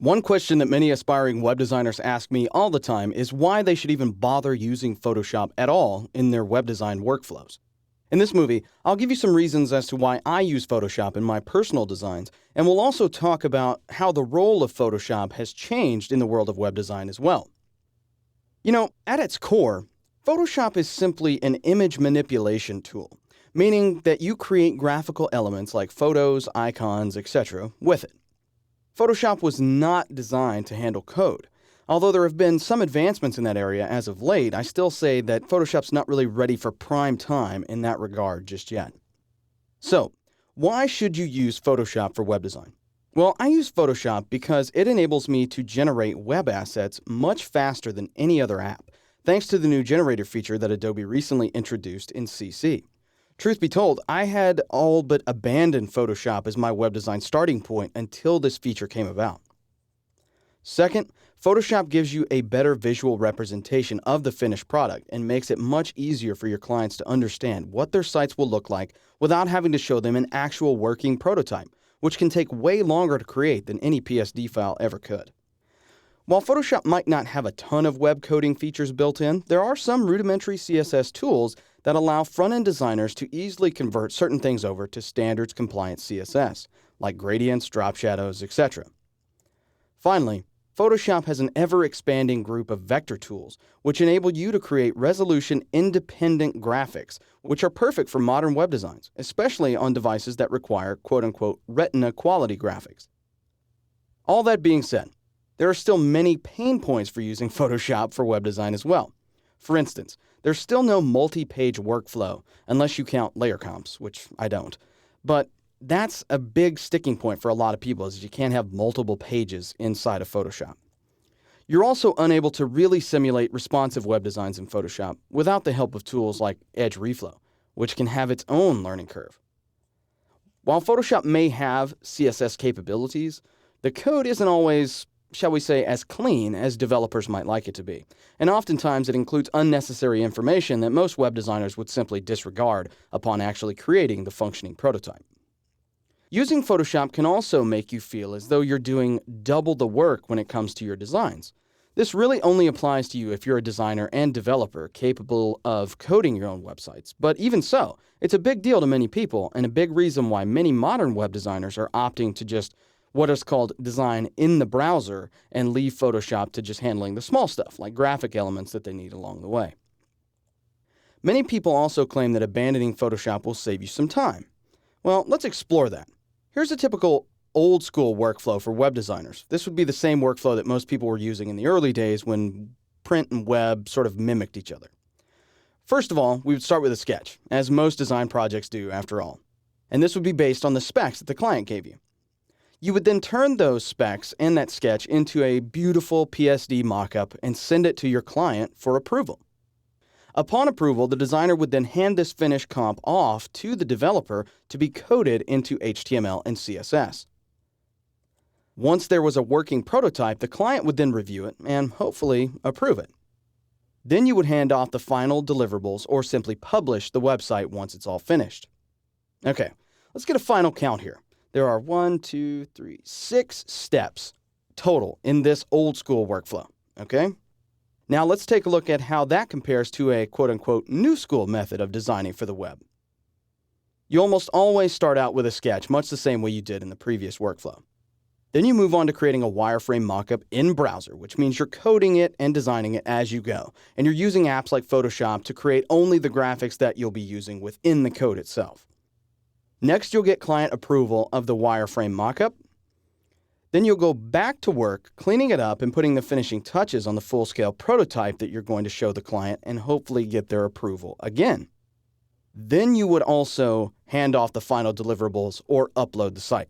One question that many aspiring web designers ask me all the time is why they should even bother using Photoshop at all in their web design workflows. In this movie, I'll give you some reasons as to why I use Photoshop in my personal designs, and we'll also talk about how the role of Photoshop has changed in the world of web design as well. At its core, Photoshop is simply an image manipulation tool, meaning that you create graphical elements like photos, icons, etc. with it. Photoshop was not designed to handle code. Although there have been some advancements in that area as of late, I still say that Photoshop's not really ready for prime time in that regard just yet. So, why should you use Photoshop for web design? Well, I use Photoshop because it enables me to generate web assets much faster than any other app, thanks to the new generator feature that Adobe recently introduced in CC. Truth be told, I had all but abandoned Photoshop as my web design starting point until this feature came about. Second, Photoshop gives you a better visual representation of the finished product and makes it much easier for your clients to understand what their sites will look like without having to show them an actual working prototype, which can take way longer to create than any PSD file ever could. While Photoshop might not have a ton of web coding features built in, there are some rudimentary CSS tools that allow front-end designers to easily convert certain things over to standards-compliant CSS, like gradients, drop shadows, etc. Finally, Photoshop has an ever-expanding group of vector tools, which enable you to create resolution-independent graphics, which are perfect for modern web designs, especially on devices that require quote-unquote retina quality graphics. All that being said, there are still many pain points for using Photoshop for web design as well. For instance, there's still no multi-page workflow, unless you count layer comps, which I don't. But that's a big sticking point for a lot of people, is you can't have multiple pages inside of Photoshop. You're also unable to really simulate responsive web designs in Photoshop without the help of tools like Edge Reflow, which can have its own learning curve. While Photoshop may have CSS capabilities, the code isn't always, shall we say, as clean as developers might like it to be. And oftentimes it includes unnecessary information that most web designers would simply disregard upon actually creating the functioning prototype. Using Photoshop can also make you feel as though you're doing double the work when it comes to your designs. This really only applies to you if you're a designer and developer capable of coding your own websites. But even so, it's a big deal to many people and a big reason why many modern web designers are opting to just what is called design in the browser and leave Photoshop to just handling the small stuff like graphic elements that they need along the way. Many people also claim that abandoning Photoshop will save you some time. Well, let's explore that. Here's a typical old school workflow for web designers. This would be the same workflow that most people were using in the early days when print and web sort of mimicked each other. First of all, we would start with a sketch, as most design projects do after all. And this would be based on the specs that the client gave you. You would then turn those specs and that sketch into a beautiful PSD mockup and send it to your client for approval. Upon approval, the designer would then hand this finished comp off to the developer to be coded into HTML and CSS. Once there was a working prototype, the client would then review it and hopefully approve it. Then you would hand off the final deliverables or simply publish the website once it's all finished. Okay, let's get a final count here. There are 6 steps total in this old school workflow, okay? Now let's take a look at how that compares to a quote-unquote new school method of designing for the web. You almost always start out with a sketch, much the same way you did in the previous workflow. Then you move on to creating a wireframe mockup in browser, which means you're coding it and designing it as you go. And you're using apps like Photoshop to create only the graphics that you'll be using within the code itself. Next, you'll get client approval of the wireframe mockup. Then you'll go back to work, cleaning it up and putting the finishing touches on the full-scale prototype that you're going to show the client and hopefully get their approval again. Then you would also hand off the final deliverables or upload the site.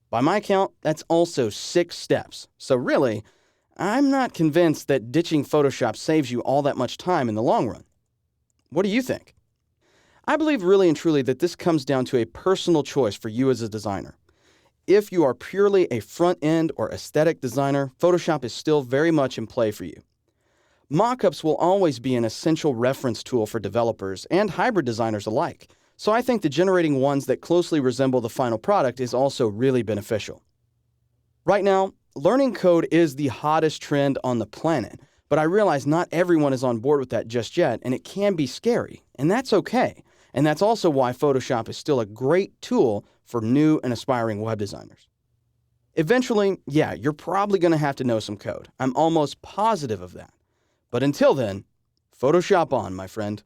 By my count, that's also 6 steps. So really, I'm not convinced that ditching Photoshop saves you all that much time in the long run. What do you think? I believe really and truly that this comes down to a personal choice for you as a designer. If you are purely a front-end or aesthetic designer, Photoshop is still very much in play for you. Mockups will always be an essential reference tool for developers and hybrid designers alike, so I think that generating ones that closely resemble the final product is also really beneficial. Right now, learning code is the hottest trend on the planet, but I realize not everyone is on board with that just yet, and it can be scary, and that's okay. And that's also why Photoshop is still a great tool for new and aspiring web designers. Eventually, yeah, you're probably going to have to know some code. I'm almost positive of that. But until then, Photoshop on, my friend.